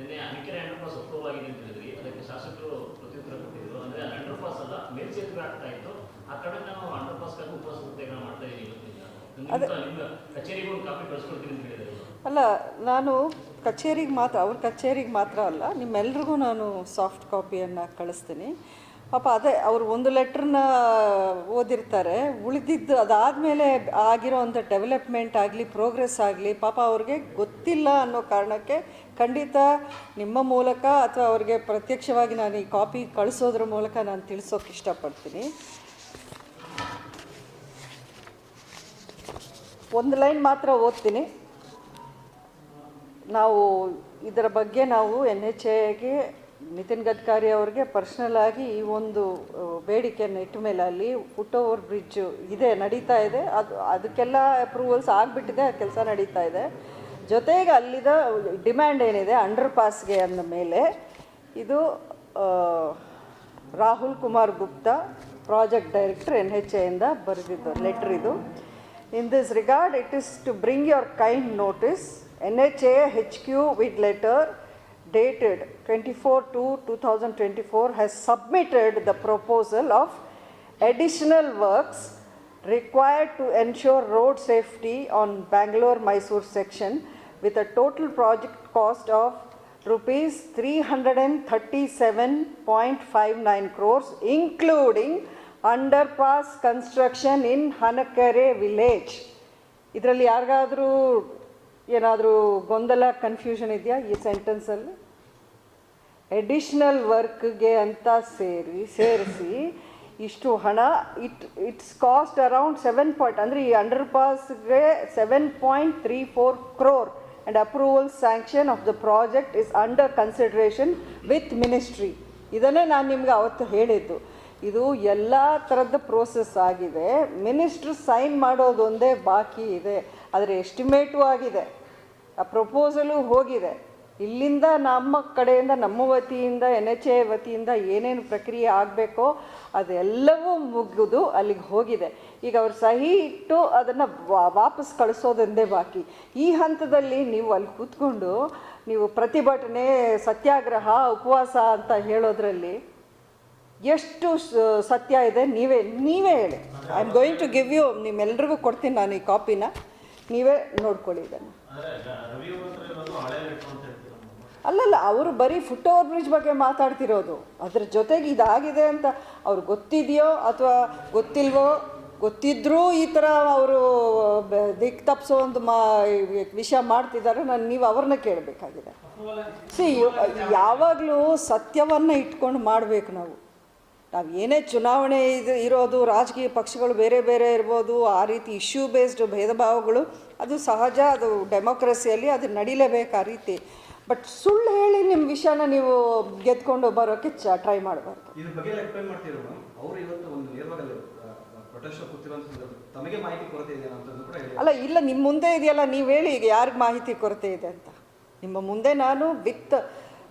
ನಿನ್ನೆ ಅನಿಕೆರೆ underpass approve ಆಗಿದೆ ಅಂತ ಹೇಳಿದ್ರಿ, ಅದಕ್ಕೆ ಶಾಸಕರು ಪ್ರತ್ಯುತ್ತರ ಕೊಟ್ಟಿದ್ರು. ಅಂದರೆ ಅಂಡರ್ಪಾಸ್ ಅಲ್ಲ, ಮೇಲ್ಸೇತುವೆ ಆಗ್ತಾ ಇತ್ತು, ಆ ಕಡೆ ನಾವು ಅಂಡರ್ಪಾಸ್ಗಾಗಿ ಉಪವಾಸ ಸತ್ಯಾಗ್ರಹ ಮಾಡ್ತಾ ಇದ್ದೀವಿ. ನಿಮ್ಮ ಕಚೇರಿಗೂ ಒಂದು ಕಾಪಿ ಕಳಿಸ್ಕೊಡ್ತೀನಿ ಅಂತ ಹೇಳಿದ್ರು. ಅಲ್ಲ, ನಾನು ಕಚೇರಿಗೆ ಮಾತ್ರ, ಅವ್ರ ಕಚೇರಿಗೆ ಮಾತ್ರ ಅಲ್ಲ, ನಿಮ್ಮೆಲ್ರಿಗೂ ನಾನು ಸಾಫ್ಟ್ ಕಾಪಿಯನ್ನು ಕಳಿಸ್ತೀನಿ. ಪಾಪ ಅದೇ ಅವರು ಒಂದು ಲೆಟ್ರನ್ನ ಓದಿರ್ತಾರೆ, ಉಳಿದಿದ್ದು ಅದಾದಮೇಲೆ ಆಗಿರೋವಂಥ ಡೆವಲಪ್ಮೆಂಟ್ ಆಗಲಿ, ಪ್ರೋಗ್ರೆಸ್ ಆಗಲಿ ಪಾಪ ಅವ್ರಿಗೆ ಗೊತ್ತಿಲ್ಲ ಅನ್ನೋ ಕಾರಣಕ್ಕೆ ಖಂಡಿತ ನಿಮ್ಮ ಮೂಲಕ ಅಥವಾ ಅವ್ರಿಗೆ ಪ್ರತ್ಯಕ್ಷವಾಗಿ ನಾನು ಈ ಕಾಪಿ ಕಳಿಸೋದ್ರ ಮೂಲಕ ನಾನು ತಿಳಿಸೋಕೆ ಇಷ್ಟಪಡ್ತೀನಿ. ಒಂದು ಲೈನ್ ಮಾತ್ರ ಓದ್ತೀನಿ. ನಾವು ಇದರ ಬಗ್ಗೆ ನಾವು NHAಗೆ ನಿತಿನ್ ಗಡ್ಕರಿ ಅವ್ರಿಗೆ ಪರ್ಸ್ನಲ್ ಆಗಿ ಈ ಒಂದು ಬೇಡಿಕೆಯನ್ನು ಇಟ್ಟ ಮೇಲೆ ಅಲ್ಲಿ ಫುಟ್ ಓವರ್ ಬ್ರಿಡ್ಜು ಇದೆ, ನಡೀತಾ ಇದೆ, ಅದಕ್ಕೆಲ್ಲ ಅಪ್ರೂವಲ್ಸ್ ಆಗಿಬಿಟ್ಟಿದೆ, ಆ ಕೆಲಸ ನಡೀತಾ ಇದೆ. ಜೊತೆಗೆ ಅಲ್ಲಿದ ಡಿಮ್ಯಾಂಡ್ ಏನಿದೆ ಅಂಡರ್ ಪಾಸ್ಗೆ ಅಂದ ಮೇಲೆ, ಇದು ರಾಹುಲ್ ಕುಮಾರ್ ಗುಪ್ತಾ, ಪ್ರಾಜೆಕ್ಟ್ ಡೈರೆಕ್ಟರ್ NHAಯಿಂದ ಬರೆದಿದ್ದು ಲೆಟ್ರ್ ಇದು. In this regard, it is to bring your kind notice, NHA HQ with letter dated 24/2/2024 has submitted the proposal of additional works required to ensure road safety on Bangalore-Mysore section with a total project cost of rupees 337.59 crores, including underpass construction in Hanakere village. ಇದರಲ್ಲಿ ಯಾರಿಗಾದರೂ ಏನಾದರೂ ಗೊಂದಲ, confusion ಇದೆಯಾ ಈ ಸೆಂಟೆನ್ಸಲ್ಲಿ? Additional ವರ್ಕ್ಗೆ ಅಂತ ಸೇರಿಸಿ ಇಷ್ಟು ಹಣ, ಇಟ್ಸ್ ಕಾಸ್ಟ್ ಅರೌಂಡ್ 7 ಅಂದರೆ ಈ ಅಂಡರ್ಪಾಸ್ಗೆ 7.34 crore and approval sanction of the project is under consideration with ministry. ಇದನ್ನೇ ನಾನು ನಿಮ್ಗೆ ಅವತ್ತು ಹೇಳಿದ್ದು. ಇದು ಎಲ್ಲ ಥರದ ಪ್ರೋಸೆಸ್ ಆಗಿದೆ, ಮಿನಿಸ್ಟ್ರು ಸೈನ್ ಮಾಡೋದು ಒಂದೇ ಬಾಕಿ ಇದೆ. ಅದರ ಎಸ್ಟಿಮೇಟು ಆಗಿದೆ, ಆ ಪ್ರಪೋಸಲು ಹೋಗಿದೆ. ಇಲ್ಲಿಂದ ನಮ್ಮ ಕಡೆಯಿಂದ, ನಮ್ಮ ವತಿಯಿಂದ, NHA ವತಿಯಿಂದ ಏನೇನು ಪ್ರಕ್ರಿಯೆ ಆಗಬೇಕೋ ಅದೆಲ್ಲವೂ ಮುಗಿದು ಅಲ್ಲಿಗೆ ಹೋಗಿದೆ. ಈಗ ಅವ್ರು ಸಹಿ ಇಟ್ಟು ಅದನ್ನು ವಾಪಸ್ ಕಳಿಸೋದೊಂದೇ ಬಾಕಿ. ಈ ಹಂತದಲ್ಲಿ ನೀವು ಅಲ್ಲಿ ಕೂತ್ಕೊಂಡು ನೀವು ಪ್ರತಿಭಟನೆ, ಸತ್ಯಾಗ್ರಹ, ಉಪವಾಸ ಅಂತ ಹೇಳೋದ್ರಲ್ಲಿ ಎಷ್ಟು ಸತ್ಯ ಇದೆ ನೀವೇ ಹೇಳಿ. I am going to give you, ನಿಮ್ಮೆಲ್ರಿಗೂ ಕೊಡ್ತೀನಿ ನಾನು ಈ ಕಾಪಿನ, ನೀವೇ ನೋಡ್ಕೊಳ್ಳಿ ಇದನ್ನು. ಅಲ್ಲಲ್ಲ, ಅವರು ಬರೀ ಫುಟ್ ಓವರ್ ಬ್ರಿಡ್ಜ್ ಬಗ್ಗೆ ಮಾತಾಡ್ತಿರೋದು. ಅದ್ರ ಜೊತೆಗೆ ಇದಾಗಿದೆ ಅಂತ ಅವ್ರಿಗೆ ಗೊತ್ತಿದೆಯೋ ಅಥವಾ ಗೊತ್ತಿಲ್ವೋ, ಗೊತ್ತಿದ್ರೂ ಈ ಥರ ಅವರು ದಿಕ್ಕು ತಪ್ಪಿಸೋ ಒಂದು ವಿಷಯ ಮಾಡ್ತಿದ್ದಾರೆ. ನೀವು ಅವ್ರನ್ನ ಕೇಳಬೇಕಾಗಿದೆ. ಯಾವಾಗಲೂ ಸತ್ಯವನ್ನು ಇಟ್ಕೊಂಡು ಮಾಡಬೇಕು ನಾವು. ಏನೇ ಚುನಾವಣೆ ಇರೋದು, ರಾಜಕೀಯ ಪಕ್ಷಗಳು ಬೇರೆ ಬೇರೆ ಇರ್ಬೋದು, ಆ ರೀತಿ ಇಶ್ಯೂ ಬೇಸ್ಡ್ ಭೇದ ಭಾವಗಳು ಅದು ಸಹಜ, ಅದು ಡೆಮೋಕ್ರಸಿಯಲ್ಲಿ ಅದು ನಡೀಲೇಬೇಕು ಆ ರೀತಿ. ಬಟ್ ಸುಳ್ಳು ಹೇಳಿ ನಿಮ್ಮ ವಿಷಯನ ನೀವು ಗೆದ್ಕೊಂಡು ಬರೋಕ್ಕೆ ಟ್ರೈ ಮಾಡಬಾರ್ದು. ಅಲ್ಲ, ಇಲ್ಲ, ನಿಮ್ಮ ಮುಂದೆ ಇದೆಯಲ್ಲ, ನೀವು ಹೇಳಿ ಈಗ ಯಾರಿಗೆ ಮಾಹಿತಿ ಕೊರತೆ ಇದೆ ಅಂತ. ನಿಮ್ಮ ಮುಂದೆ ನಾನು with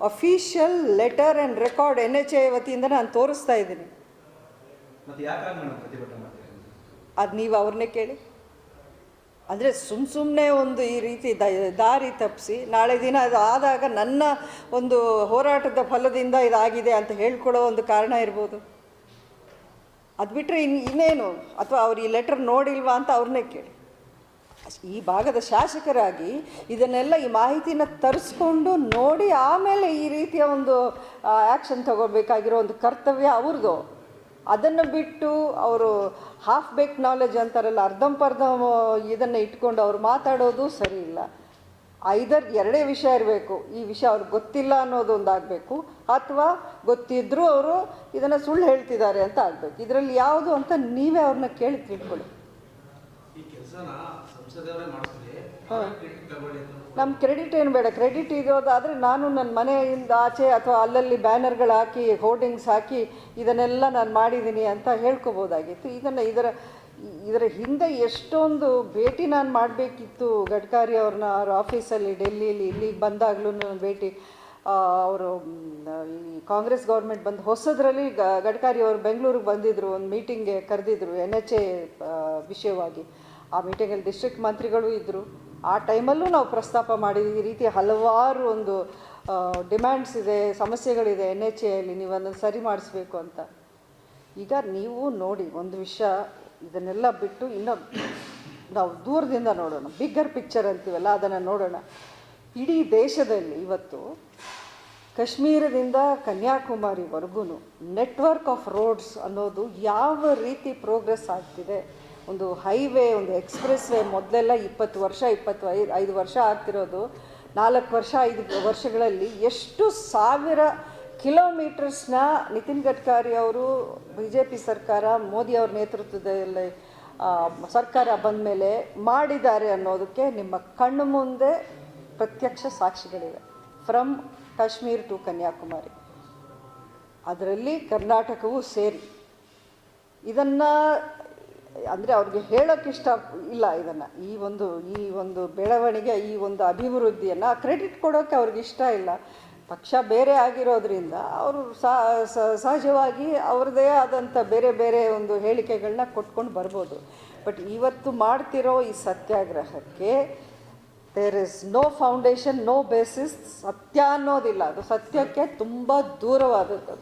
official letter and record NHA ವತಿಯಿಂದ ನಾನು ತೋರಿಸ್ತಾ ಇದ್ದೀನಿ. ಅದು ನೀವು ಅವ್ರನ್ನೇ ಕೇಳಿ. ಅಂದರೆ ಸುಮ್ಮನೆ ಒಂದು ಈ ರೀತಿ ದಾರಿ ತಪ್ಪಿಸಿ ನಾಳೆ ದಿನ ಅದು ಆದಾಗ ನನ್ನ ಒಂದು ಹೋರಾಟದ ಫಲದಿಂದ ಇದಾಗಿದೆ ಅಂತ ಹೇಳ್ಕೊಳ್ಳೋ ಒಂದು ಕಾರಣ ಇರ್ಬೋದು. ಅದು ಬಿಟ್ಟರೆ ಇನ್ನೇನು, ಅಥವಾ ಅವ್ರು ಈ ಲೆಟರ್ ನೋಡಿಲ್ವಾ ಅಂತ ಅವ್ರನ್ನೇ ಕೇಳಿ. ಈ ಭಾಗದ ಶಾಸಕರಾಗಿ ಇದನ್ನೆಲ್ಲ, ಈ ಮಾಹಿತಿನ ತರಿಸ್ಕೊಂಡು ನೋಡಿ ಆಮೇಲೆ ಈ ರೀತಿಯ ಒಂದು ಆ್ಯಕ್ಷನ್ ತಗೋಬೇಕಾಗಿರೋ ಒಂದು ಕರ್ತವ್ಯ ಅವ್ರದ್ದು. ಅದನ್ನು ಬಿಟ್ಟು ಅವರು ಹಾಫ್ ಬೇಕ್ ನಾಲೆಜ್ ಅಂತಾರಲ್ಲ, ಅರ್ಧಂಪರ್ಧ ಇದನ್ನು ಇಟ್ಕೊಂಡು ಅವ್ರು ಮಾತಾಡೋದು ಸರಿ ಇಲ್ಲ. ಐದರ್ ಎರಡೇ ವಿಷಯ ಇರಬೇಕು. ಈ ವಿಷಯ ಅವ್ರಿಗೆ ಗೊತ್ತಿಲ್ಲ ಅನ್ನೋದು ಒಂದು ಆಗಬೇಕು, ಅಥವಾ ಗೊತ್ತಿದ್ದರೂ ಅವರು ಇದನ್ನು ಸುಳ್ಳು ಹೇಳ್ತಿದ್ದಾರೆ ಅಂತ ಆಗಬೇಕು. ಇದರಲ್ಲಿ ಯಾವುದು ಅಂತ ನೀವೇ ಅವ್ರನ್ನ ಕೇಳಿ ತಿಳ್ಕೊಳ್ಳಿ. ನಮ್ಮ ಕ್ರೆಡಿಟ್ ಏನು ಬೇಡ. ಕ್ರೆಡಿಟ್ ಇರೋದಾದರೆ ನಾನು ನನ್ನ ಮನೆಯಿಂದ ಆಚೆ ಅಥವಾ ಅಲ್ಲಲ್ಲಿ ಬ್ಯಾನರ್ಗಳು ಹಾಕಿ, ಹೋರ್ಡಿಂಗ್ಸ್ ಹಾಕಿ ಇದನ್ನೆಲ್ಲ ನಾನು ಮಾಡಿದ್ದೀನಿ ಅಂತ ಹೇಳ್ಕೊಬೋದಾಗಿತ್ತು. ಇದರ ಹಿಂದೆ ಎಷ್ಟೊಂದು ಭೇಟಿ ನಾನು ಮಾಡಬೇಕಿತ್ತು. ಗಡ್ಕರಿ ಅವ್ರನ್ನ ಅವ್ರ ಆಫೀಸಲ್ಲಿ ಡೆಲ್ಲಿಲಿ, ಇಲ್ಲಿಗೆ ಬಂದಾಗಲೂ ಭೇಟಿ, ಅವರು ಈ ಕಾಂಗ್ರೆಸ್ ಗೌರ್ಮೆಂಟ್ ಬಂದು ಹೊಸದ್ರಲ್ಲಿ ಗಡ್ಕರಿ ಅವರು ಬೆಂಗಳೂರಿಗೆ ಬಂದಿದ್ದರು, ಒಂದು ಮೀಟಿಂಗ್ಗೆ ಕರೆದಿದ್ರು NHA ವಿಷಯವಾಗಿ. ಆ ಮೀಟಿಂಗಲ್ಲಿ ಡಿಸ್ಟ್ರಿಕ್ಟ್ ಮಂತ್ರಿಗಳು ಇದ್ದರು. ಆ ಟೈಮಲ್ಲೂ ನಾವು ಪ್ರಸ್ತಾಪ ಮಾಡಿದ್ವಿ. ಈ ರೀತಿ ಹಲವಾರು ಒಂದು ಡಿಮ್ಯಾಂಡ್ಸ್ ಇದೆ, ಸಮಸ್ಯೆಗಳಿದೆ NHAಯಲ್ಲಿ, ನೀವು ಅದನ್ನು ಸರಿ ಮಾಡಿಸ್ಬೇಕು ಅಂತ. ಈಗ ನೀವು ನೋಡಿ ಒಂದು ವಿಷಯ, ಇದನ್ನೆಲ್ಲ ಬಿಟ್ಟು ಇನ್ನೂ ನಾವು ದೂರದಿಂದ ನೋಡೋಣ, ಬಿಗ್ಗರ್ ಪಿಕ್ಚರ್ ಅಂತೀವಲ್ಲ ಅದನ್ನು ನೋಡೋಣ. ಇಡೀ ದೇಶದಲ್ಲಿ ಇವತ್ತು ಕಾಶ್ಮೀರದಿಂದ ಕನ್ಯಾಕುಮಾರಿವರೆಗೂ ನೆಟ್ವರ್ಕ್ ಆಫ್ ರೋಡ್ಸ್ ಅನ್ನೋದು ಯಾವ ರೀತಿ ಪ್ರೋಗ್ರೆಸ್ ಆಗ್ತಿದೆ. ಒಂದು ಹೈವೇ, ಒಂದು ಎಕ್ಸ್ಪ್ರೆಸ್ ವೇ ಮೊದಲೆಲ್ಲ 20 ವರ್ಷ 25 ವರ್ಷ ಆಗ್ತಿರೋದು 4 ವರ್ಷ 5 ವರ್ಷಗಳಲ್ಲಿ ಎಷ್ಟು ಸಾವಿರ ಕಿಲೋಮೀಟರ್ಸ್ನ ನಿತಿನ್ ಗಡ್ಕರಿ ಅವರು, BJP ಸರ್ಕಾರ, ಮೋದಿ ಅವ್ರ ನೇತೃತ್ವದಲ್ಲಿ ಸರ್ಕಾರ ಬಂದ ಮೇಲೆ ಮಾಡಿದ್ದಾರೆ ಅನ್ನೋದಕ್ಕೆ ನಿಮ್ಮ ಕಣ್ಣು ಮುಂದೆ ಪ್ರತ್ಯಕ್ಷ ಸಾಕ್ಷಿಗಳಿವೆ. ಫ್ರಮ್ ಕಾಶ್ಮೀರ್ ಟು ಕನ್ಯಾಕುಮಾರಿ, ಅದರಲ್ಲಿ ಕರ್ನಾಟಕವೂ ಸೇರಿ. ಇದನ್ನು ಅಂದರೆ ಅವ್ರಿಗೆ ಹೇಳೋಕ್ಕೆ ಇಷ್ಟ ಇಲ್ಲ ಇದನ್ನು, ಈ ಒಂದು ಬೆಳವಣಿಗೆ, ಈ ಒಂದು ಅಭಿವೃದ್ಧಿಯನ್ನು ಕ್ರೆಡಿಟ್ ಕೊಡೋಕ್ಕೆ ಅವ್ರಿಗೆ ಇಷ್ಟ ಇಲ್ಲ. ಪಕ್ಷ ಬೇರೆ ಆಗಿರೋದ್ರಿಂದ ಅವರು ಸಹಜವಾಗಿ ಅವ್ರದ್ದೇ ಆದಂಥ ಬೇರೆ ಬೇರೆ ಒಂದು ಹೇಳಿಕೆಗಳನ್ನ ಕೊಟ್ಕೊಂಡು ಬರ್ಬೋದು. ಬಟ್ ಇವತ್ತು ಮಾಡ್ತಿರೋ ಈ ಸತ್ಯಾಗ್ರಹಕ್ಕೆ there is no foundation, no basis. ಸತ್ಯ ಅನ್ನೋದಿಲ್ಲ, ಅದು ಸತ್ಯಕ್ಕೆ ತುಂಬ ದೂರವಾದದ್ದು.